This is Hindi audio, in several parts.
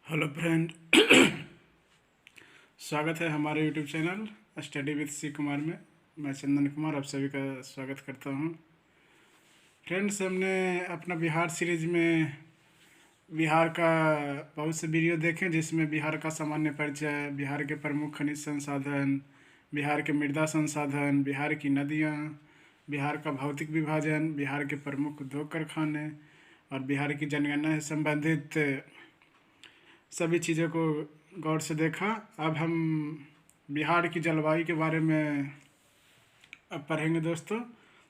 Hello friend. स्वागत है हमारे YouTube channel study with C Kumar में। मैं चंदन कुमार आप सभी का स्वागत करता हूं। फ्रेंड्स, हमने अपना बिहार सीरीज में बिहार का बहुत से वीडियो देखे जिसमें बिहार का सामान्य परिचय, बिहार के प्रमुख खनिज संसाधन, बिहार के मृदा संसाधन, बिहार की नदियाँ, बिहार का भौतिक विभाजन, बिहार के प्रमुख उद्योग कारखाने और बिहार की जनगणना से संबंधित सभी चीज़ों को गौर से देखा। अब हम बिहार की जलवायु के बारे में अब पढ़ेंगे दोस्तों।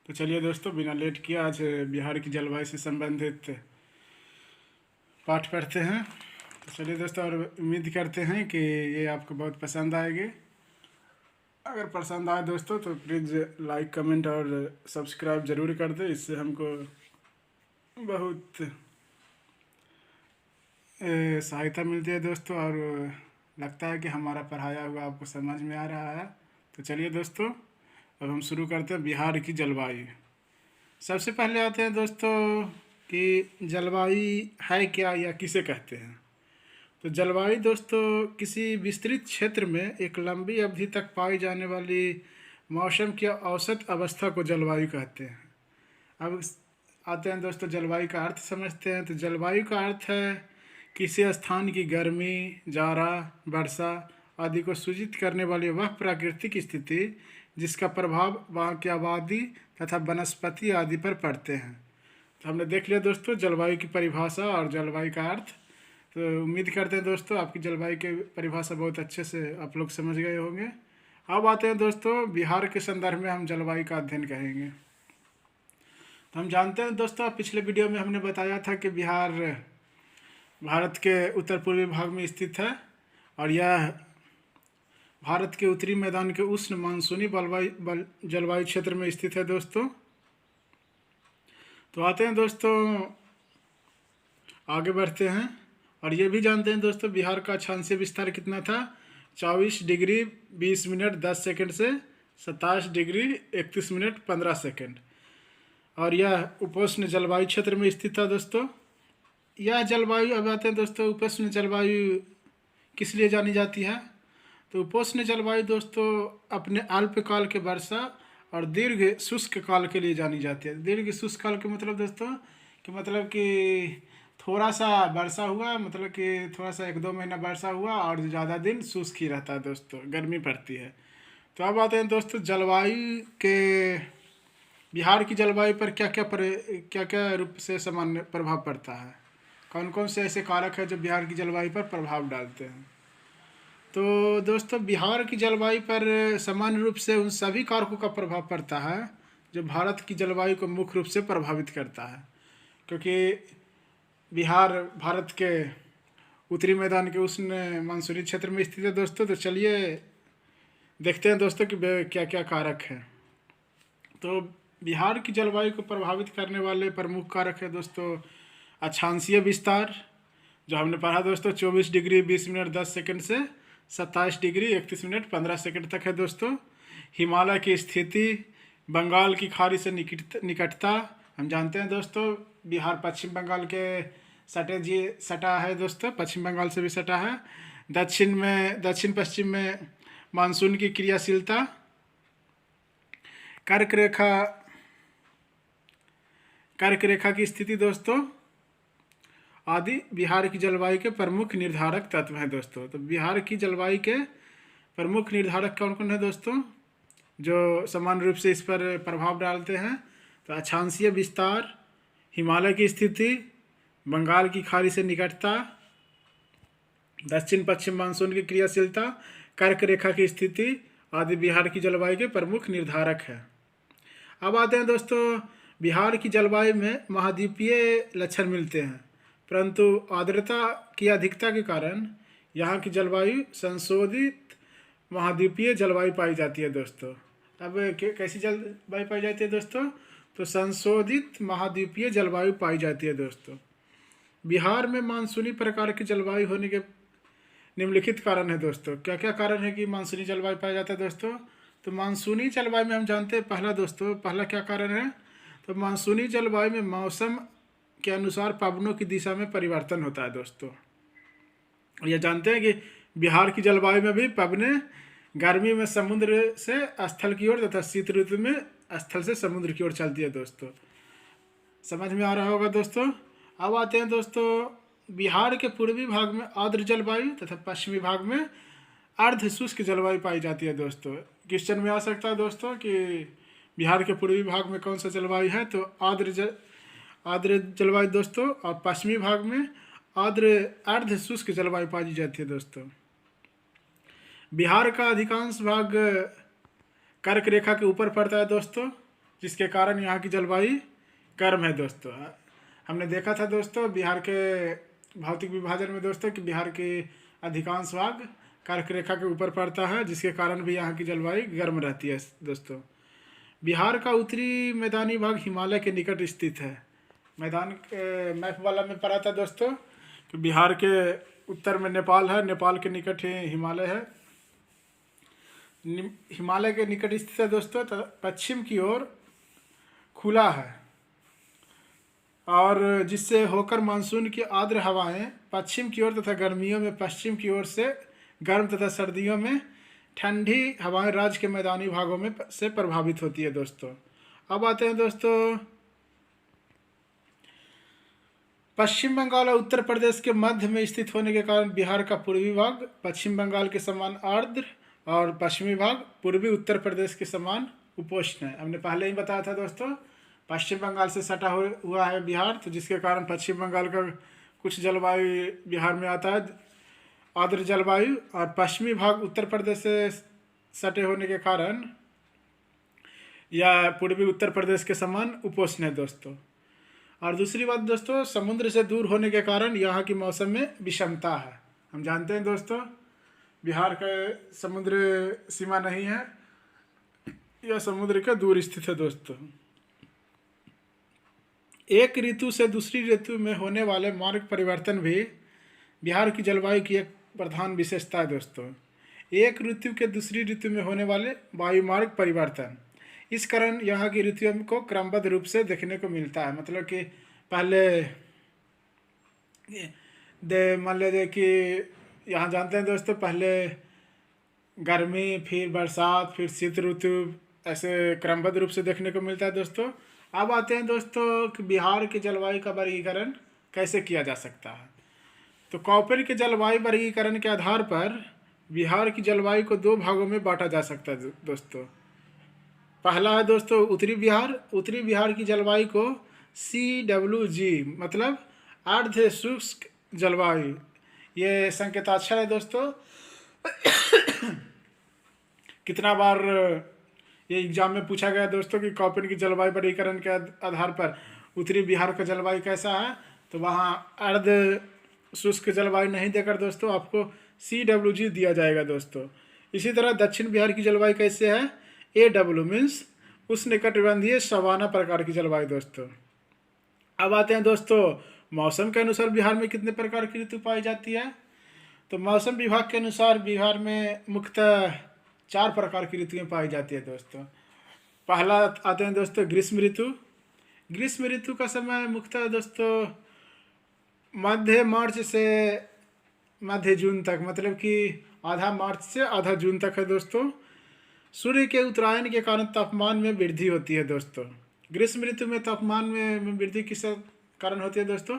तो चलिए दोस्तों, बिना लेट किए आज बिहार की जलवायु से संबंधित पाठ पढ़ते हैं। तो चलिए दोस्तों, और उम्मीद करते हैं कि ये आपको बहुत पसंद आएगी। अगर पसंद आए दोस्तों तो प्लीज़ लाइक, कमेंट और सब्सक्राइब ज़रूर कर दें। इससे हमको बहुत सहायता मिलती है दोस्तों, और लगता है कि हमारा पढ़ाया हुआ आपको समझ में आ रहा है। तो चलिए दोस्तों, अब हम शुरू करते हैं बिहार की जलवायु। सबसे पहले आते हैं दोस्तों कि जलवायु है क्या या किसे कहते हैं। तो जलवायु दोस्तों किसी विस्तृत क्षेत्र में एक लंबी अवधि तक पाई जाने वाली मौसम की औसत अवस्था को जलवायु कहते हैं। अब आते हैं दोस्तों जलवायु का अर्थ समझते हैं। तो जलवायु का अर्थ है किसी स्थान की गर्मी, जाड़ा, वर्षा आदि को सूचित करने वाली वह प्राकृतिक स्थिति जिसका प्रभाव वहाँ की आबादी तथा वनस्पति आदि पर पड़ते हैं। तो हमने देख लिया दोस्तों जलवायु की परिभाषा और जलवायु का अर्थ। तो उम्मीद करते हैं दोस्तों आपकी जलवायु की परिभाषा बहुत अच्छे से आप लोग समझ गए होंगे। अब आते हैं दोस्तों बिहार के संदर्भ में हम जलवायु का अध्ययन करेंगे। तो हम जानते हैं दोस्तों, पिछले वीडियो में हमने बताया था कि बिहार भारत के उत्तर पूर्वी भाग में स्थित है और यह भारत के उत्तरी मैदान के उष्ण मानसूनी जलवायु क्षेत्र में स्थित है दोस्तों। तो आते हैं दोस्तों, आगे बढ़ते हैं और ये भी जानते हैं दोस्तों बिहार का अक्षांशीय विस्तार कितना था। 24 डिग्री 20 मिनट 10 सेकंड से 27 डिग्री 31 मिनट 15 सेकंड, और यह उपोष्ण जलवायु क्षेत्र में स्थित था दोस्तों। यह जलवायु, अब आते हैं दोस्तों उपोष्ण जलवायु किस लिए जानी जाती है। तो उपोष्ण जलवायु दोस्तों अपने अल्पकाल के वर्षा और दीर्घ शुष्क काल के लिए जानी जाती है। दीर्घ शुष्क काल के मतलब दोस्तों कि थोड़ा सा वर्षा हुआ, मतलब कि थोड़ा सा 1-2 महीना वर्षा हुआ और ज़्यादा दिन शुष्क ही रहता है दोस्तों, गर्मी पड़ती है। तो अब आते हैं दोस्तों जलवायु के, बिहार की जलवायु पर क्या क्या रूप से सामान्य प्रभाव पड़ता है, कौन कौन से ऐसे कारक हैं जो बिहार की जलवायु पर प्रभाव डालते हैं। तो दोस्तों बिहार की जलवायु पर सामान्य रूप से उन सभी कारकों का प्रभाव पड़ता है जो भारत की जलवायु को मुख्य रूप से प्रभावित करता है, क्योंकि बिहार भारत के उत्तरी मैदान के उष्ण मानसूनी क्षेत्र में स्थित है दोस्तों। तो चलिए देखते हैं दोस्तों कि क्या क्या कारक हैं। तो बिहार की जलवायु को प्रभावित करने वाले प्रमुख कारक है दोस्तों अक्षांशीय विस्तार, जो हमने पढ़ा दोस्तों 24 डिग्री 20 मिनट 10 सेकंड से 27 डिग्री 31 मिनट 15 सेकंड तक है दोस्तों। हिमालय की स्थिति, बंगाल की खाड़ी से निकटता, हम जानते हैं दोस्तों बिहार पश्चिम बंगाल के सटा है दोस्तों, पश्चिम बंगाल से भी सटा है। दक्षिण पश्चिम में मानसून की क्रियाशीलता, कर्क रेखा की स्थिति दोस्तों आदि बिहार की जलवायु के प्रमुख निर्धारक तत्व हैं दोस्तों। तो बिहार की जलवायु के प्रमुख निर्धारक कौन कौन है दोस्तों जो सामान्य रूप से इस पर प्रभाव डालते हैं। तो अक्षांशीय विस्तार, हिमालय की स्थिति, बंगाल की खाड़ी से निकटता, दक्षिण पश्चिम मानसून की क्रियाशीलता, कर्क रेखा की स्थिति आदि बिहार की जलवायु के प्रमुख निर्धारक है। अब आते हैं दोस्तों बिहार की जलवायु में महाद्वीपीय लक्षण मिलते हैं, परंतु आर्द्रता की अधिकता के कारण यहाँ की जलवायु संशोधित महाद्वीपीय जलवायु पाई जाती है दोस्तों। अब कैसी जलवायु पाई जाती है दोस्तों, तो संशोधित महाद्वीपीय जलवायु पाई जाती है दोस्तों। बिहार में मानसूनी प्रकार की जलवायु होने के निम्नलिखित कारण है दोस्तों। क्या क्या कारण है कि मानसूनी जलवायु पाया जाता है दोस्तों। तो मानसूनी जलवायु में हम जानते हैं पहला क्या कारण है। तो मानसूनी जलवायु में मौसम के अनुसार पवनों की दिशा में परिवर्तन होता है दोस्तों। ये जानते हैं कि बिहार की जलवायु में भी पवने गर्मी में समुद्र से स्थल की ओर तथा शीत ऋतु में स्थल से समुद्र की ओर चलती है दोस्तों। समझ में आ रहा होगा दोस्तों। अब आते हैं दोस्तों, बिहार के पूर्वी भाग में आर्द्र जलवायु तथा पश्चिमी भाग में अर्ध शुष्क जलवायु पाई जाती है दोस्तों। क्वेश्चन में आ सकता है दोस्तों कि बिहार के पूर्वी भाग में कौन सा जलवायु है, तो आर्द्र जलवायु दोस्तों, और पश्चिमी भाग में आर्द्र अर्ध शुष्क जलवायु पाई जाती है दोस्तों। बिहार का अधिकांश भाग कर्क रेखा के ऊपर पड़ता है दोस्तों, जिसके कारण यहाँ की जलवायु गर्म है दोस्तों। हमने देखा था दोस्तों बिहार के भौतिक विभाजन में दोस्तों कि बिहार के अधिकांश भाग कर्क रेखा के ऊपर पड़ता है, जिसके कारण भी यहाँ की जलवायु गर्म रहती है दोस्तों। बिहार का उत्तरी मैदानी भाग हिमालय के निकट स्थित है। मैदान मैप वाला में पढ़ा था दोस्तों कि बिहार के उत्तर में नेपाल है, नेपाल के निकट ही हिमालय है, हिमालय के निकट स्थित है दोस्तों। पश्चिम की ओर खुला है और जिससे होकर मानसून की आर्द्र हवाएं पश्चिम की ओर तथा गर्मियों में पश्चिम की ओर से गर्म तथा सर्दियों में ठंडी हवाएं राज्य के मैदानी भागों में से प्रभावित होती है दोस्तों। अब आते हैं दोस्तों, पश्चिम बंगाल और उत्तर प्रदेश के मध्य में स्थित होने के कारण बिहार का पूर्वी भाग पश्चिम बंगाल के समान आर्द्र और पश्चिमी भाग पूर्वी उत्तर प्रदेश के समान उपोष्ण है। हमने पहले ही बताया था दोस्तों, पश्चिम बंगाल से सटा हुआ है बिहार, तो जिसके कारण पश्चिम बंगाल का कुछ जलवायु बिहार में आता है आर्द्र जलवायु, और पश्चिमी भाग उत्तर प्रदेश से सटे होने के कारण यह पूर्वी उत्तर प्रदेश के समान उपोष्ण है दोस्तों। और दूसरी बात दोस्तों, समुद्र से दूर होने के कारण यहाँ की मौसम में विषमता है। हम जानते हैं दोस्तों बिहार का समुद्र सीमा नहीं है, यह समुद्र के दूर स्थित है दोस्तों। एक ऋतु से दूसरी ऋतु में होने वाले मार्ग परिवर्तन भी बिहार की जलवायु की एक प्रधान विशेषता है दोस्तों। एक ऋतु के दूसरी ऋतु में होने वाले वायु मार्ग परिवर्तन, इस कारण यहाँ की ऋतुओं को क्रमबद्ध रूप से देखने को मिलता है। मतलब कि पहले मान लीजिए कि यहाँ जानते हैं दोस्तों पहले गर्मी, फिर बरसात, फिर शीत ऋतु, ऐसे क्रमबद्ध रूप से देखने को मिलता है दोस्तों। अब आते हैं दोस्तों कि बिहार की जलवायु का वर्गीकरण कैसे किया जा सकता है। तो कॉपर के जलवायु वर्गीकरण के आधार पर बिहार की जलवायु को दो भागों में बांटा जा सकता है दोस्तों। पहला है दोस्तों उत्तरी बिहार। उत्तरी बिहार की जलवायु को CWG मतलब अर्ध शुष्क जलवायु, ये संकेताक्षर है दोस्तों। कितना बार ये एग्जाम में पूछा गया दोस्तों कि कॉपर की जलवायु वर्गीकरण के आधार पर उत्तरी बिहार का जलवायु कैसा है, तो वहाँ अर्ध शुष्क जलवायु नहीं देकर दोस्तों आपको CWG दिया जाएगा दोस्तों। इसी तरह दक्षिण बिहार की जलवायु कैसे है, AW मीन्स उष्णकटिबंधीय सवाना प्रकार की जलवायु दोस्तों। अब आते हैं दोस्तों मौसम के अनुसार बिहार में कितने प्रकार की ऋतु पाई जाती है। तो मौसम विभाग के अनुसार बिहार में मुख्यतः 4 प्रकार की ऋतुएं पाई जाती है दोस्तों। पहला आते हैं दोस्तों ग्रीष्म ऋतु। ग्रीष्म ऋतु का समय मुख्यतः दोस्तों मध्य मार्च से मध्य जून तक, मतलब कि आधा मार्च से आधा जून तक है दोस्तों। सूर्य के उत्तरायण के कारण तापमान में वृद्धि होती है दोस्तों। ग्रीष्म ऋतु में तापमान में वृद्धि किस कारण होती है दोस्तों,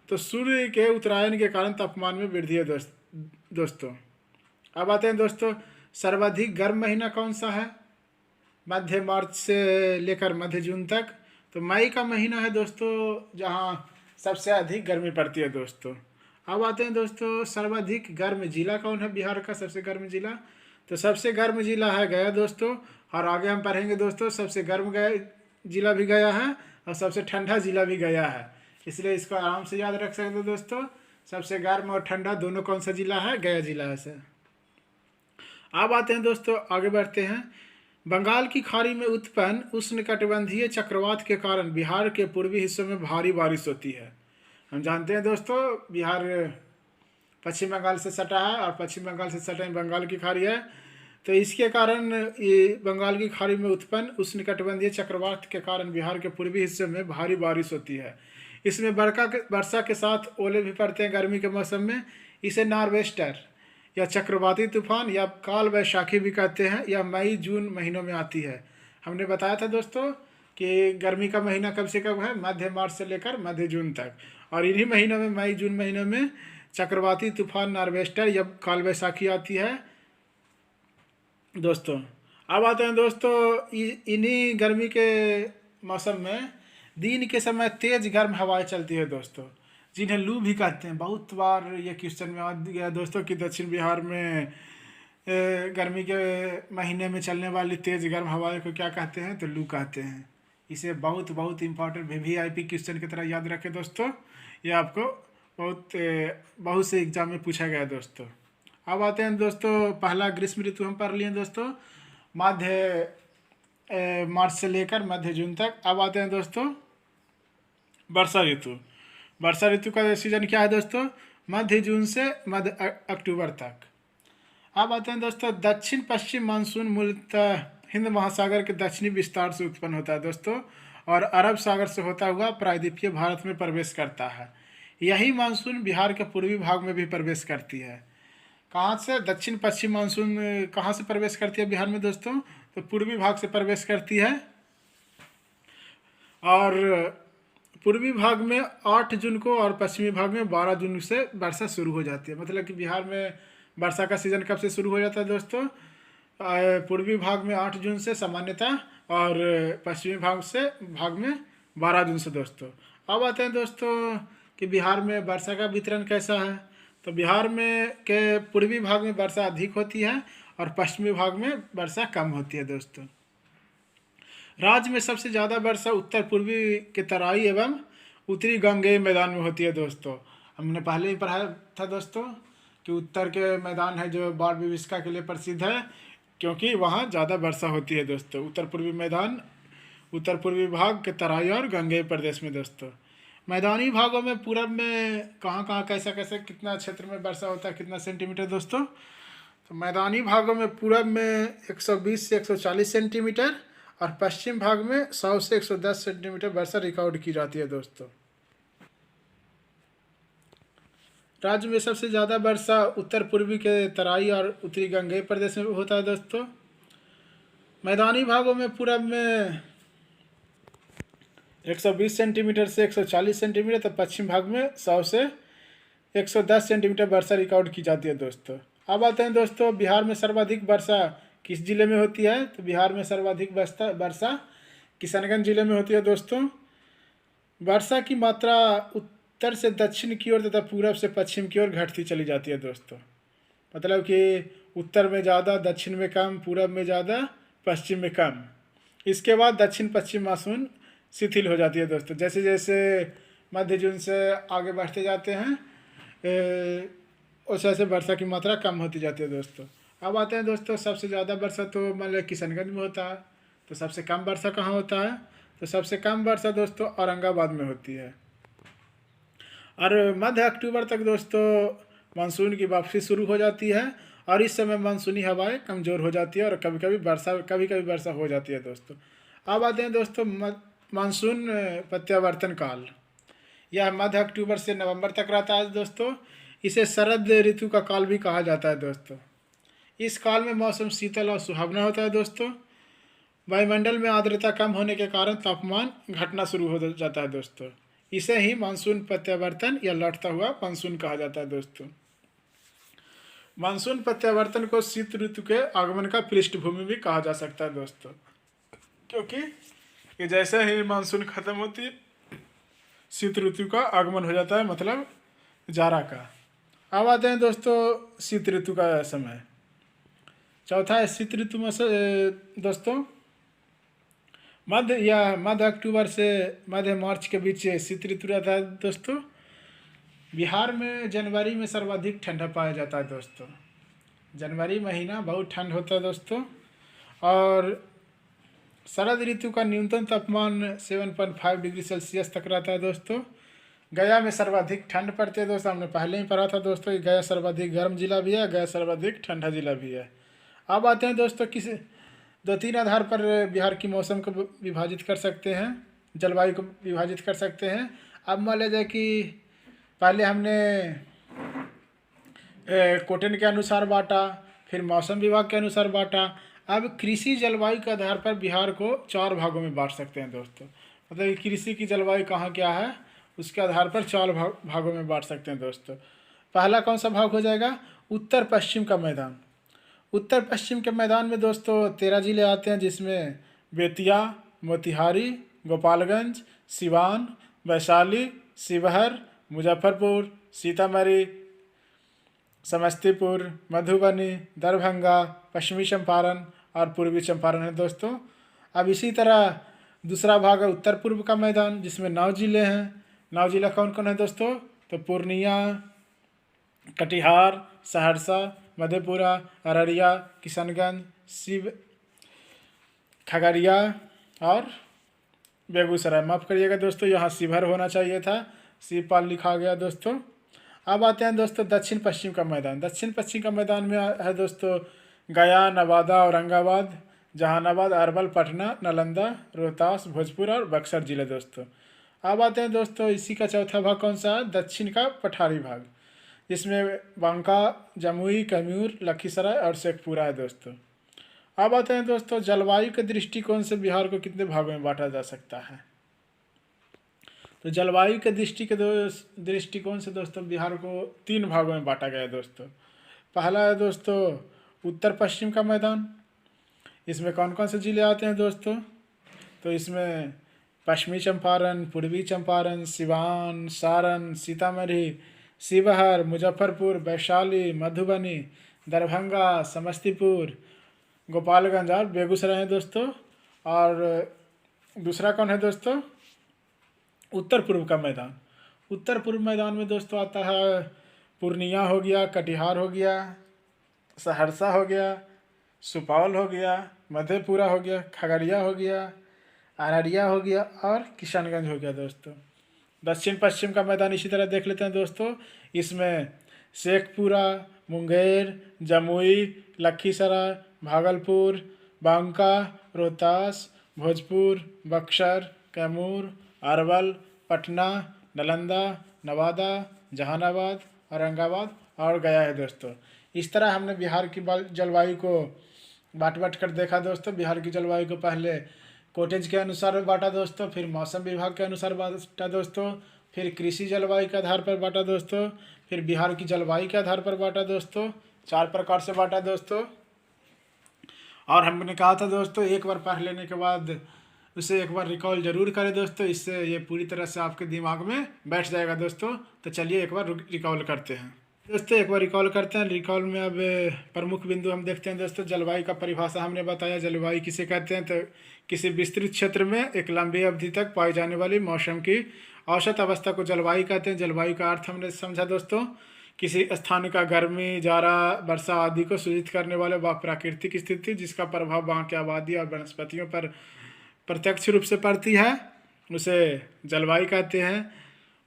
तो सूर्य के उत्तरायण के कारण तापमान में वृद्धि है दोस्तों। अब आते हैं दोस्तों सर्वाधिक गर्म महीना कौन सा है, मध्य मार्च से लेकर मध्य जून तक, तो मई का महीना है दोस्तों, जहाँ सबसे अधिक गर्मी पड़ती है दोस्तों। अब आते हैं दोस्तों सर्वाधिक गर्म जिला कौन है बिहार का, सबसे गर्म जिला, तो सबसे गर्म जिला है गया दोस्तों। और आगे हम पढ़ेंगे दोस्तों सबसे गर्म जिला भी गया है और सबसे ठंडा जिला भी गया है, इसलिए इसको आराम से याद रख सकते हो दोस्तों। सबसे गर्म और ठंडा दोनों कौन सा जिला है, गया जिला है सर। अब आते हैं दोस्तों आगे बढ़ते हैं। बंगाल की खाड़ी में उत्पन्न उष्णकटिबंधीय चक्रवात के कारण बिहार के पूर्वी हिस्सों में भारी बारिश होती है। हम जानते हैं दोस्तों बिहार पश्चिम बंगाल से सटा है और पश्चिम बंगाल से सटा बंगाल की खाड़ी है, तो इसके कारण ये बंगाल की खाड़ी में उत्पन्न उष्णकटिबंधीय चक्रवात के कारण बिहार के पूर्वी हिस्से में भारी बारिश होती है। इसमें वर्षा के साथ ओले भी पड़ते हैं गर्मी के मौसम में। इसे नॉर्वेस्टर या चक्रवाती तूफान या काल वैशाखी भी कहते हैं। यह मई जून महीनों में आती है। हमने बताया था दोस्तों कि गर्मी का महीना कब से कब है, मध्य मार्च से लेकर मध्य जून तक, और इन्हीं महीनों में मई जून महीनों में चक्रवाती तूफान नॉर्वेस्टर या काल वैशाखी आती है दोस्तों। अब आते हैं दोस्तों इन्हीं गर्मी के मौसम में दिन के समय तेज गर्म हवाएं चलती है दोस्तों, जिन्हें लू भी कहते हैं। बहुत बार ये क्वेश्चन में आ गया दोस्तों कि दक्षिण बिहार में गर्मी के महीने में चलने वाली तेज गर्म हवाएं को क्या कहते हैं, तो लू कहते हैं। इसे बहुत बहुत इंपॉर्टेंट VVIP क्वेश्चन की तरह याद रखें दोस्तों। ये आपको बहुत से एग्जाम में पूछा गया दोस्तों। अब आते हैं दोस्तों पहला ग्रीष्म ऋतु हम पढ़ लिए दोस्तों, मध्य मार्च से लेकर मध्य जून तक। अब आते हैं दोस्तों वर्षा ऋतु। वर्षा ऋतु का सीजन क्या है दोस्तों, मध्य जून से मध्य अक्टूबर तक। अब आते हैं दोस्तों दक्षिण पश्चिम मानसून मूलतः हिंद महासागर के दक्षिणी विस्तार से उत्पन्न होता है दोस्तों, और अरब सागर से होता हुआ प्रायद्वीपीय भारत में प्रवेश करता है। यही मानसून बिहार के पूर्वी भाग में भी प्रवेश करती है। कहाँ से, दक्षिण पश्चिम मानसून कहाँ से प्रवेश करती है बिहार में दोस्तों, तो पूर्वी भाग से प्रवेश करती है। और पूर्वी भाग में 8 जून को और पश्चिमी भाग में 12 जून से वर्षा शुरू हो जाती है। मतलब कि बिहार में वर्षा का सीज़न कब से शुरू हो जाता है दोस्तों, पूर्वी भाग में 8 जून से सामान्यतः, और पश्चिमी भाग में 12 जून से दोस्तों। अब आते हैं दोस्तों कि बिहार में वर्षा का वितरण कैसा है, तो बिहार में के पूर्वी भाग में वर्षा अधिक होती है और पश्चिमी भाग में वर्षा कम होती है दोस्तों। राज्य में सबसे ज़्यादा वर्षा उत्तर पूर्वी के तराई एवं उत्तरी गंगेय मैदान में होती है दोस्तों। हमने पहले ही पढ़ा था दोस्तों कि उत्तर के मैदान है जो बाढ़ विभीषिका के लिए प्रसिद्ध है, क्योंकि वहाँ ज़्यादा वर्षा होती है दोस्तों। उत्तर पूर्वी मैदान उत्तर पूर्वी भाग के तराई और गंगेय प्रदेश में दोस्तों। मैदानी भागों में पूरब में कहाँ कैसा कितना क्षेत्र में वर्षा होता है, कितना सेंटीमीटर दोस्तों, तो मैदानी भागों में पूरब में 120 से 140 सेंटीमीटर और पश्चिम भाग में 100 से 110 सेंटीमीटर वर्षा रिकॉर्ड की जाती है दोस्तों। राज्य में सबसे ज़्यादा वर्षा उत्तर पूर्वी के तराई और उत्तरी गंगेय प्रदेश में होता है दोस्तों। मैदानी भागों में पूरब में 120 सेंटीमीटर से 140 सेंटीमीटर, तो पश्चिम भाग में 100 से 110 सेंटीमीटर वर्षा रिकॉर्ड की जाती है दोस्तों। अब आते हैं दोस्तों बिहार में सर्वाधिक वर्षा किस जिले में होती है, तो बिहार में सर्वाधिक वर्षा किशनगंज जिले में होती है दोस्तों। वर्षा की मात्रा उत्तर से दक्षिण की ओर तथा पूरब से पश्चिम की ओर घटती चली जाती है दोस्तों। मतलब कि उत्तर में ज़्यादा, दक्षिण में कम, पूरब में ज़्यादा, पश्चिम में कम। इसके बाद दक्षिण पश्चिम मानसून शिथिल हो जाती है दोस्तों। जैसे जैसे मध्य जून से आगे बढ़ते जाते हैं वैसे वैसे वर्षा की मात्रा कम होती जाती है दोस्तों। अब आते हैं दोस्तों सबसे ज़्यादा वर्षा तो मान लो किशनगंज में होता है, तो सबसे कम वर्षा कहाँ होता है, तो सबसे कम वर्षा दोस्तों औरंगाबाद में होती है। और मध्य अक्टूबर तक दोस्तों मानसून की वापसी शुरू हो जाती है और इस समय मानसूनी हवाएं कमज़ोर हो जाती है और कभी कभी वर्षा हो जाती है दोस्तों। अब आते हैं दोस्तों मानसून प्रत्यावर्तन काल। यह मध्य अक्टूबर से नवंबर तक रहता है दोस्तों। इसे शरद ऋतु का काल भी कहा जाता है दोस्तों। इस काल में मौसम शीतल और सुहावना होता है दोस्तों। वायुमंडल में आर्द्रता कम होने के कारण तापमान घटना शुरू हो जाता है दोस्तों। इसे ही मानसून प्रत्यावर्तन या लौटता हुआ मानसून कहा जाता है दोस्तों। मानसून प्रत्यावर्तन को शीत ऋतु के आगमन का पृष्ठभूमि भी कहा जा सकता है दोस्तों, क्योंकि ये जैसे ही मानसून खत्म होती है शीत ऋतु का आगमन हो जाता है, मतलब जाड़ा का। अब आते हैं दोस्तों शीत ऋतु का समय। चौथा है शीत ऋतु में दोस्तों मध्य अक्टूबर से मध्य मार्च के बीच शीत ऋतु रहता है दोस्तों। बिहार में जनवरी में सर्वाधिक ठंडा पाया जाता है दोस्तों। जनवरी महीना बहुत ठंड होता है दोस्तों। और शरद ऋतु का न्यूनतम तापमान 7.5 डिग्री सेल्सियस तक रहता है दोस्तों। गया में सर्वाधिक ठंड पड़ती है दोस्तों। हमने पहले ही पढ़ा था दोस्तों कि गया सर्वाधिक गर्म जिला भी है, गया सर्वाधिक ठंडा जिला भी है। अब आते हैं दोस्तों किस 2-3 आधार पर बिहार की मौसम को विभाजित कर सकते हैं, जलवायु को विभाजित कर सकते हैं। अब मान लीजिए कि पहले हमने कोटेन के अनुसार बांटा, फिर मौसम विभाग के अनुसार बांटा। अब कृषि जलवायु के आधार पर बिहार को 4 भागों में बांट सकते हैं दोस्तों। मतलब कि कृषि की जलवायु कहाँ क्या है उसके आधार पर 4 भागों में बांट सकते हैं दोस्तों। पहला कौन सा भाग हो जाएगा? उत्तर पश्चिम का मैदान। उत्तर पश्चिम के मैदान में दोस्तों 13 जिले आते हैं, जिसमें बेतिया, मोतिहारी, गोपालगंज, सिवान, वैशाली, शिवहर, मुजफ्फरपुर, सीतामढ़ी, समस्तीपुर, मधुबनी, दरभंगा, पश्चिमी चंपारण और पूर्वी चंपारण है दोस्तों। अब इसी तरह दूसरा भाग है उत्तर पूर्व का मैदान, जिसमें 9 जिले हैं। 9 जिला कौन कौन है दोस्तों? तो पूर्णिया, कटिहार, सहरसा, मधेपुरा, अररिया, किशनगंज, खगड़िया और बेगूसराय। माफ़ करिएगा दोस्तों, यहाँ शिवहर होना चाहिए था, शिवपाल लिखा गया दोस्तों। अब आते हैं दोस्तों दक्षिण पश्चिम का मैदान। दक्षिण पश्चिम का मैदान में है दोस्तों गया, नवादा, औरंगाबाद, जहानाबाद, अरवल, पटना, नालंदा, रोहतास, भोजपुर और बक्सर जिले दोस्तों। अब आते हैं दोस्तों इसी का चौथा भाग कौन सा है? दक्षिण का पठारी भाग, जिसमें बांका, जमुई, कैमूर, लखीसराय और शेखपुरा है दोस्तों। अब आते हैं दोस्तों जलवायु के दृष्टिकोण से बिहार को कितने भागों में बांटा जा सकता है? तो जलवायु के दृष्टिकोण से दोस्तों बिहार को 3 भागों में बांटा गया है दोस्तों। पहला है दोस्तों उत्तर पश्चिम का मैदान। इसमें कौन कौन से जिले आते हैं दोस्तों? तो इसमें पश्चिमी चंपारण, पूर्वी चंपारण, सिवान, सारण, सीतामढ़ी, शिवहर, मुजफ्फरपुर, वैशाली, मधुबनी, दरभंगा, समस्तीपुर, गोपालगंज और बेगूसराय है दोस्तों। और दूसरा कौन है दोस्तों? उत्तर पूर्व का मैदान। उत्तर पूर्व मैदान में दोस्तों आता है पूर्णिया हो गया, कटिहार हो गया, सहरसा हो गया, सुपौल हो गया, मधेपुरा हो गया, खगड़िया हो गया, अररिया हो गया और किशनगंज हो गया दोस्तों। दक्षिण पश्चिम का मैदान इसी तरह देख लेते हैं दोस्तों। इसमें शेखपुरा, मुंगेर, जमुई, लखीसराय, भागलपुर, बांका, रोहतास, भोजपुर, बक्सर, कैमूर, अरवल, पटना, नालंदा, नवादा, जहानाबाद, औरंगाबाद और गया है दोस्तों। इस तरह हमने बिहार की जलवायु को बांट कर देखा दोस्तों। बिहार की जलवायु को पहले कोटेज के अनुसार बांटा दोस्तों, फिर मौसम विभाग के अनुसार बांटा दोस्तों, फिर कृषि जलवायु के आधार पर बांटा दोस्तों, फिर बिहार की जलवायु के आधार पर बांटा दोस्तों। 4 प्रकार से बांटा दोस्तों। और हमने कहा था दोस्तों एक बार पढ़ लेने के बाद उसे एक बार रिकॉल जरूर करें दोस्तों, इससे ये पूरी तरह से आपके दिमाग में बैठ जाएगा दोस्तों। तो चलिए एक बार रिकॉल करते हैं दोस्तों। एक बार रिकॉल करते हैं। रिकॉल में अब प्रमुख बिंदु हम देखते हैं दोस्तों। जलवायु का परिभाषा हमने बताया। जलवायु किसे कहते हैं? तो किसी विस्तृत क्षेत्र में एक लंबी अवधि तक पाई जाने वाली मौसम की औसत अवस्था को जलवायु कहते हैं। जलवायु का अर्थ हमने समझा दोस्तों, किसी स्थान का गर्मी, जाड़ा, वर्षा आदि को सूचित करने वाले वह प्राकृतिक स्थिति जिसका प्रभाव वहाँ की आबादी और वनस्पतियों पर प्रत्यक्ष रूप से पड़ती है, उसे जलवायु कहते हैं।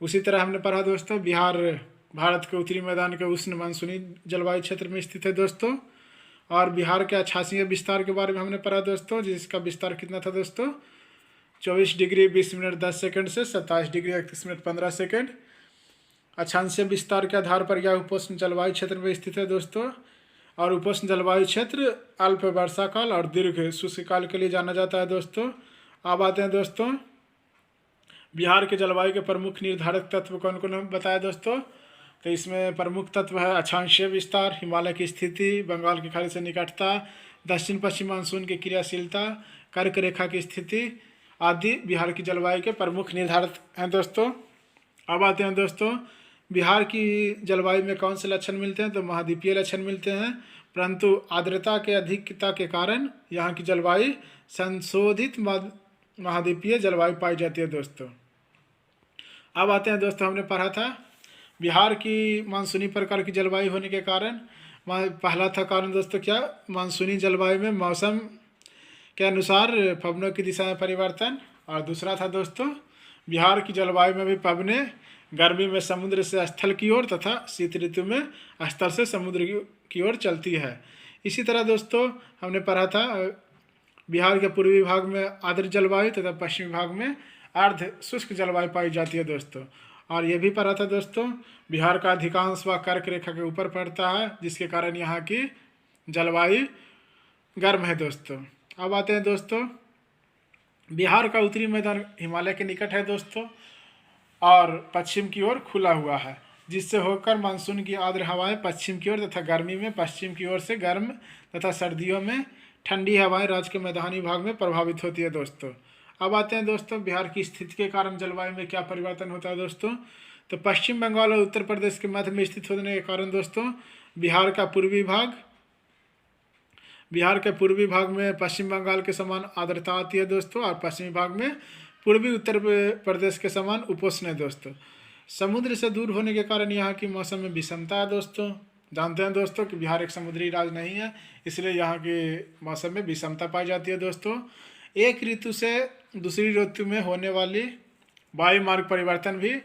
उसी तरह हमने पढ़ा दोस्तों बिहार भारत के उत्तरी मैदान के उष्ण मानसूनी जलवायु क्षेत्र में स्थित है दोस्तों। और बिहार के अक्षांशीय विस्तार के बारे में हमने पढ़ा दोस्तों, जिसका विस्तार कितना था दोस्तों? 24 डिग्री 20 मिनट 10 सेकंड से 27 डिग्री 31 मिनट 15 सेकंड। अक्षांशीय विस्तार के आधार पर यह उपोष्ण जलवायु क्षेत्र में स्थित है दोस्तों। और उपोष्ण जलवायु क्षेत्र अल्प वर्षा काल और दीर्घ शुष्क काल के लिए जाना जाता है दोस्तों। अब आते हैं दोस्तों बिहार के जलवायु के प्रमुख निर्धारक तत्व कौन कौन बताया दोस्तों? तो इसमें प्रमुख तत्व है अक्षांशीय विस्तार, हिमालय की स्थिति, बंगाल की खाड़ी से निकटता, दक्षिण पश्चिम मानसून की क्रियाशीलता, कर्क रेखा की स्थिति आदि बिहार की जलवायु के प्रमुख निर्धारक हैं दोस्तों। अब आते हैं दोस्तों बिहार की जलवायु में कौन से लक्षण मिलते हैं? तो महाद्वीपीय लक्षण मिलते हैं, परंतु आर्द्रता के अधिकता के कारण यहाँ की जलवायु संशोधित महाद्वीपीय जलवायु पाई जाती है दोस्तों। अब आते हैं दोस्तों हमने पढ़ा था बिहार की मानसूनी प्रकार की जलवायु होने के कारण। पहला था कारण दोस्तों क्या? मानसूनी जलवायु में मौसम के अनुसार पवनों की दिशा में परिवर्तन। और दूसरा था दोस्तों बिहार की जलवायु में भी पवने गर्मी में समुद्र से स्थल की ओर तथा शीत ऋतु में स्थल से समुद्र की ओर चलती है। इसी तरह दोस्तों हमने पढ़ा था बिहार के पूर्वी भाग में आर्द्र जलवायु तथा पश्चिमी भाग में अर्ध शुष्क जलवायु पाई जाती है दोस्तों। और ये भी पढ़ा था दोस्तों, बिहार का अधिकांश भाग कर्क रेखा के ऊपर पड़ता है, जिसके कारण यहाँ की जलवायु गर्म है दोस्तों। अब आते हैं दोस्तों, बिहार का उत्तरी मैदान हिमालय के निकट है दोस्तों और पश्चिम की ओर खुला हुआ है, जिससे होकर मानसून की आर्द्र हवाएं पश्चिम की ओर तथा गर्मी में पश्चिम की ओर से गर्म तथा सर्दियों में ठंडी हवाएं राज्य के मैदानी भाग में प्रभावित होती है दोस्तों। अब आते हैं दोस्तों, बिहार की स्थिति के कारण जलवायु में क्या परिवर्तन होता है दोस्तों। तो पश्चिम बंगाल और उत्तर प्रदेश के मध्य में स्थित होने के कारण दोस्तों बिहार के पूर्वी भाग में पश्चिम बंगाल के समान आर्द्रता आती है दोस्तों, और पश्चिमी भाग में पूर्वी उत्तर प्रदेश के समान उपोष्ण है दोस्तों। समुद्र से दूर होने के कारण यहाँ की मौसम में विषमता है दोस्तों। जानते हैं दोस्तों कि बिहार एक समुद्री राज्य नहीं है, इसलिए यहाँ के मौसम में विषमता पाई जाती है दोस्तों। एक ऋतु से दूसरी ऋतु में होने वाली वायु मार्ग परिवर्तन भी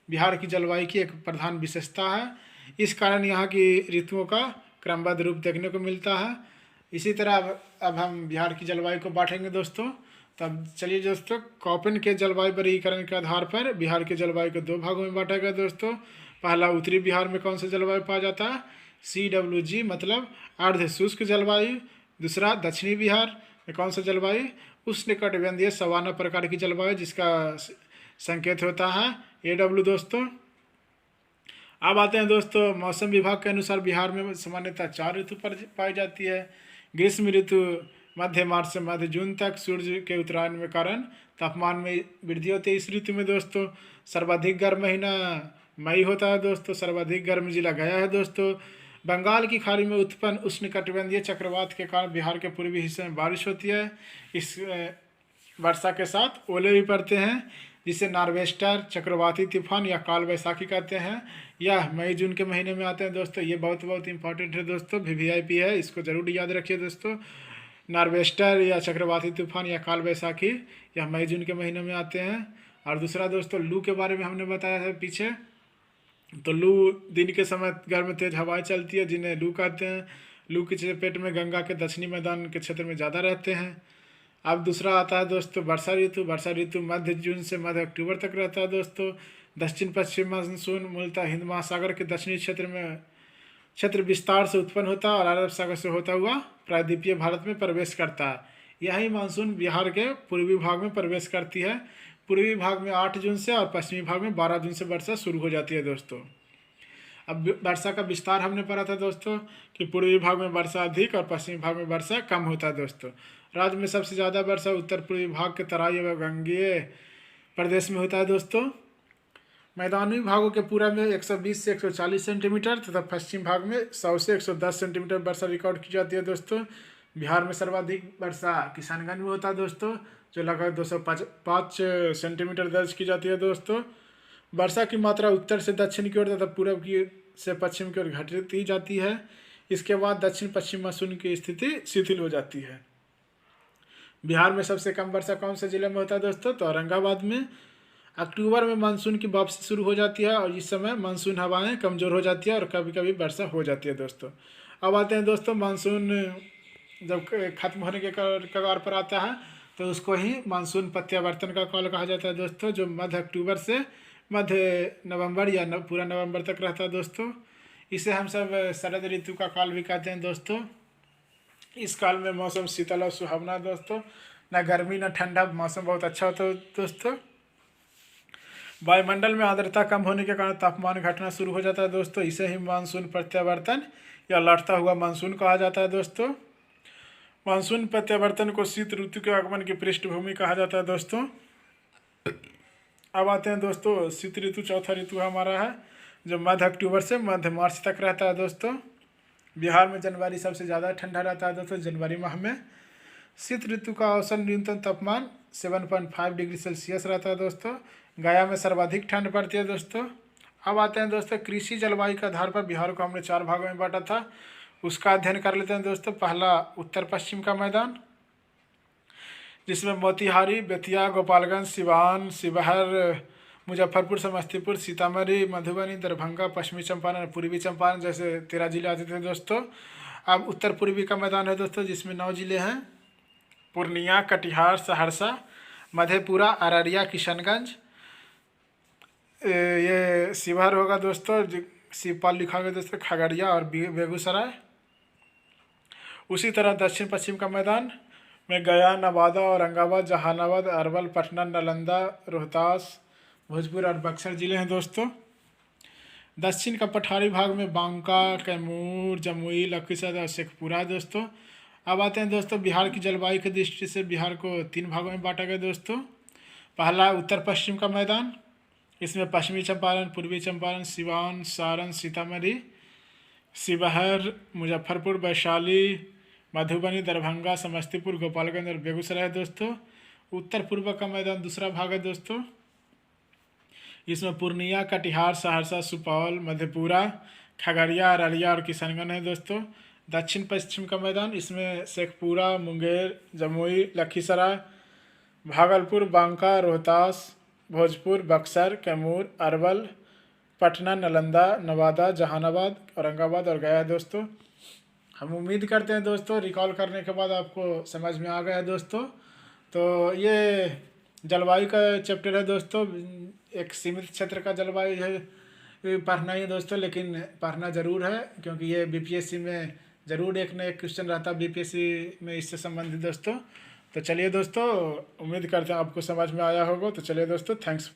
बिहार की जलवायु की एक प्रधान विशेषता है। इस कारण यहाँ की ऋतुओं का क्रमबद्ध रूप देखने को मिलता है। इसी तरह अब हम बिहार की जलवायु को बांटेंगे दोस्तों। तब चलिए दोस्तों, कॉपन के जलवायु वर्गीकरण के आधार पर बिहार के जलवायु को दो भागों में बांटा गया दोस्तों। पहला, उत्तरी बिहार में कौन सा जलवायु पाया जाता है, CWG मतलब अर्ध शुष्क जलवायु। दूसरा, दक्षिणी बिहार में कौन सा जलवायु, उष्णकटिबंधीय सवाना प्रकार की जलवायु, जिसका संकेत होता है AW दोस्तों। अब आते हैं दोस्तों, मौसम विभाग के अनुसार बिहार में सामान्यतः 4 ऋतु पाई जाती है। ग्रीष्म ऋतु मध्य मार्च से मध्य जून तक सूर्य के उत्तरायण में कारण तापमान में वृद्धि होती है। इस ऋतु में दोस्तों सर्वाधिक गर्म महीना मई होता है दोस्तों। सर्वाधिक गर्म जिला गया है दोस्तों। बंगाल की खाड़ी में उत्पन्न उष्णकटिबंधीय चक्रवात के कारण बिहार के पूर्वी हिस्से में बारिश होती है। इस वर्षा के साथ ओले भी पड़ते हैं, जिसे नार्वेस्टर, चक्रवाती तूफान या काल वैसाखी कहते हैं। यह मई जून के महीने में आते हैं दोस्तों। ये बहुत इंपॉर्टेंट है दोस्तों, VVIP है, इसको जरूर याद रखिए दोस्तों। नार्वेस्टर या चक्रवाती तूफान या काल वैसाखी यह मई जून के महीने में आते हैं। और दूसरा दोस्तों, लू के बारे में हमने बताया था पीछे। तो लू दिन के समय गर्म तेज हवाएं चलती है, जिन्हें लू कहते हैं। लू की चपेट में गंगा के दक्षिणी मैदान के क्षेत्र में ज़्यादा रहते हैं। अब दूसरा आता है दोस्तों वर्षा ऋतु। वर्षा ऋतु मध्य जून से मध्य अक्टूबर तक रहता है दोस्तों। दक्षिण पश्चिम मानसून मूलतः हिंद महासागर के दक्षिणी क्षेत्र विस्तार से उत्पन्न होता है और अरब सागर से होता हुआ प्रायद्वीपीय भारत में प्रवेश करता है। यही मानसून बिहार के पूर्वी भाग में प्रवेश करती है। पूर्वी भाग में 8 जून से और पश्चिमी भाग में 12 जून से वर्षा शुरू हो जाती है दोस्तों। अब वर्षा का विस्तार हमने पढ़ा था दोस्तों कि पूर्वी भाग में वर्षा अधिक और पश्चिमी भाग में वर्षा कम होता है दोस्तों। राज्य में सबसे ज़्यादा वर्षा उत्तर पूर्वी भाग के तराई व गंगेय प्रदेश में होता है दोस्तों। मैदानी भागों के पूरा में 120 से 140 सेंटीमीटर तथा पश्चिम भाग में 100 से 110 सेंटीमीटर वर्षा रिकॉर्ड की जाती है दोस्तों। बिहार में सर्वाधिक वर्षा किशनगंज में होता है दोस्तों, जो लगभग 205 सेंटीमीटर दर्ज की जाती है दोस्तों। वर्षा की मात्रा उत्तर से दक्षिण की ओर तथा पूर्व की से पश्चिम की ओर घटती जाती है। इसके बाद दक्षिण पश्चिम मानसून की स्थिति शिथिल हो जाती है। बिहार में सबसे कम वर्षा कौन से जिले में होता है दोस्तों, तो औरंगाबाद में। अक्टूबर में मानसून की वापसी शुरू हो जाती है और इस समय मानसून हवाएं कमज़ोर हो जाती है और कभी कभी वर्षा हो जाती है दोस्तों। अब आते हैं दोस्तों, मानसून जब खत्म होने के कगार पर आता है तो उसको ही मानसून प्रत्यावर्तन का काल कहा जाता है दोस्तों, जो मध्य अक्टूबर से मध्य नवंबर या पूरा नवंबर तक रहता है दोस्तों। इसे हम सब शरद ऋतु का काल भी कहते हैं दोस्तों। इस काल में मौसम शीतल और सुहावना दोस्तों, न गर्मी न ठंडा, मौसम बहुत अच्छा होता है दोस्तों। वायुमंडल में आर्द्रता कम होने के कारण तापमान घटना शुरू हो जाता है दोस्तों। इसे ही मानसून प्रत्यावर्तन या लौटता हुआ मानसून कहा जाता है दोस्तों। मानसून प्रत्यावर्तन को शीत ऋतु के आगमन की पृष्ठभूमि कहा जाता है दोस्तों। अब आते हैं दोस्तों, शीत ऋतु चौथा ऋतु हमारा है, जो मध्य अक्टूबर से मध्य मार्च तक रहता है दोस्तों। बिहार में जनवरी सबसे ज़्यादा ठंडा रहता है दोस्तों। जनवरी माह में शीत ऋतु का औसत न्यूनतम तापमान 7.5 डिग्री सेल्सियस रहता है दोस्तों। गया में सर्वाधिक ठंड पड़ती है दोस्तों। अब आते हैं दोस्तों, कृषि जलवायु के आधार पर बिहार को हमने 4 भागों में बांटा था, उसका अध्ययन कर लेते हैं दोस्तों। पहला, उत्तर पश्चिम का मैदान, जिसमें मोतिहारी, बेतिया, गोपालगंज, सिवान, शिवहर, मुजफ्फरपुर, समस्तीपुर, सीतामढ़ी, मधुबनी, दरभंगा, पश्चिमी चंपारण, पूर्वी चंपारण जैसे 13 जिले आते थे दोस्तों। अब उत्तर पूर्वी का मैदान है दोस्तों, जिसमें 9 जिले हैं, पूर्णिया, कटिहार, सहरसा, मधेपुरा, अररिया, किशनगंज, ये शिवहर होगा दोस्तों, शिवपाल लिखा होगा दोस्तों, खगड़िया और बेगूसराय। उसी तरह दक्षिण पश्चिम का मैदान में गया, नवादा, औरंगाबाद, जहानाबाद, अरवल, पटना, नालंदा, रोहतास, भोजपुर और बक्सर जिले हैं दोस्तों। दक्षिण का पठारी भाग में बांका, कैमूर, जमुई, लखीसराय और शेखपुरा है दोस्तों। अब आते हैं दोस्तों बिहार की जलवायु की दृष्टि से बिहार को 3 भागों में बांटा गया दोस्तों। पहला उत्तर पश्चिम का मैदान, इसमें पश्चिमी चंपारण, पूर्वी चंपारण, सिवान, सारण, सीतामढ़ी, शिवहर, मुजफ्फरपुर, वैशाली, मधुबनी, दरभंगा, समस्तीपुर, गोपालगंज और बेगूसराय है दोस्तों। उत्तर पूर्व का मैदान दूसरा भाग है दोस्तों, इसमें पूर्णिया, कटिहार, सहरसा, सुपौल, मधेपुरा, खगड़िया, अररिया और किशनगंज है दोस्तों। दक्षिण पश्चिम का मैदान, इसमें शेखपुरा, मुंगेर, जमुई, लखीसराय, भागलपुर, बांका, रोहतास, भोजपुर, बक्सर, कैमूर, अरवल, पटना, नालंदा, नवादा, जहानाबाद, औरंगाबाद और गया है दोस्तों। हम उम्मीद करते हैं दोस्तों रिकॉल करने के बाद आपको समझ में आ गया है दोस्तों। तो ये जलवायु का चैप्टर है दोस्तों, एक सीमित क्षेत्र का जलवायु है पढ़ना ही दोस्तों, लेकिन पढ़ना ज़रूर है क्योंकि ये बीपीएससी में ज़रूर एक न एक क्वेश्चन रहता है बीपीएससी में इससे संबंधित दोस्तों। तो चलिए दोस्तों, उम्मीद करते हैं आपको समझ में आया होगा। तो चलिए दोस्तों, थैंक्स।